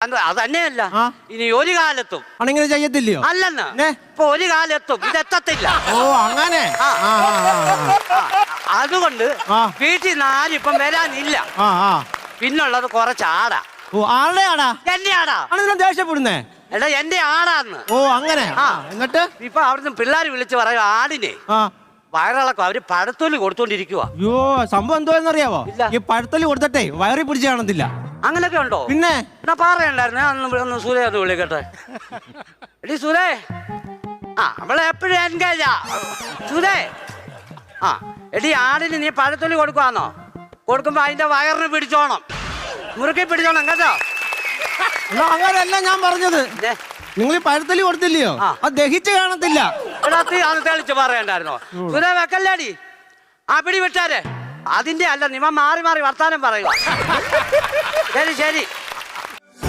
അതന്നെയല്ല ഇനി ഒരു കാലത്തും ആണിങ്ങനെ ചെയ്യത്തില്ലയോ? അല്ലെന്ന് ഇപ്പൊ ഒരു കാലത്തും ഇതെത്തത്തില്ല. ഓ അങ്ങനെ. അതുകൊണ്ട് വീട്ടിൽ നിന്ന് ആരും ഇപ്പം വരാനില്ല. പിന്നുള്ളത് കുറച്ച് ആടാ. ഓ ആളുടെ ആടാ? എന്റെ ആടാ. ദേഷ്യപ്പെടുന്നേ? എടാ എന്റെ ആടാന്ന്. ഓ അങ്ങനെ. എന്നിട്ട് ഇപ്പൊ അവിടുന്ന് പിള്ളേർ വിളിച്ച് പറയും ആടിനെ വയറിളക്കം. അവര് പഴത്തൊലി കൊടുത്തോണ്ടിരിക്കുവാ. അയ്യോ സംഭവം എന്തോന്നറിയാവോ? ഈ പഴത്തൊലി കൊടുത്തിട്ടേ വയറി പിടിച്ച് കാണത്തില്ല. അങ്ങനൊക്കെ ഉണ്ടോ? പിന്നെ എന്നാ പറയണ്ടായിരുന്നു. സുരേ ഒന്ന് വിളിക്കട്ടെ. എടി സുരേ. അവളെ എപ്പോഴും എൻഗേജാ. സുരേ എടി ആടിന് നീ പഴത്തൊലി കൊടുക്കുവാന്നോ? കൊടുക്കുമ്പോ അതിന്റെ വയറിന് പിടിച്ചോണം, മുറുക്കി പിടിച്ചോണം കേട്ടോ. അങ്ങനെയല്ല ഞാൻ പറഞ്ഞത്. നിങ്ങൾ പഴത്തൊലി കൊടുത്തില്ലയോ? അത് ദഹിച്ച് കാണത്തില്ല. തെളിച്ച് പറയണ്ടായിരുന്നോ? സുരേ വെക്കല്ലേടി. പിടി വിട്ടാരെ. അതിന്റെ അല്ല നിമ മാറി മാറി വർത്താനം പറയുക. ശരി ശരി.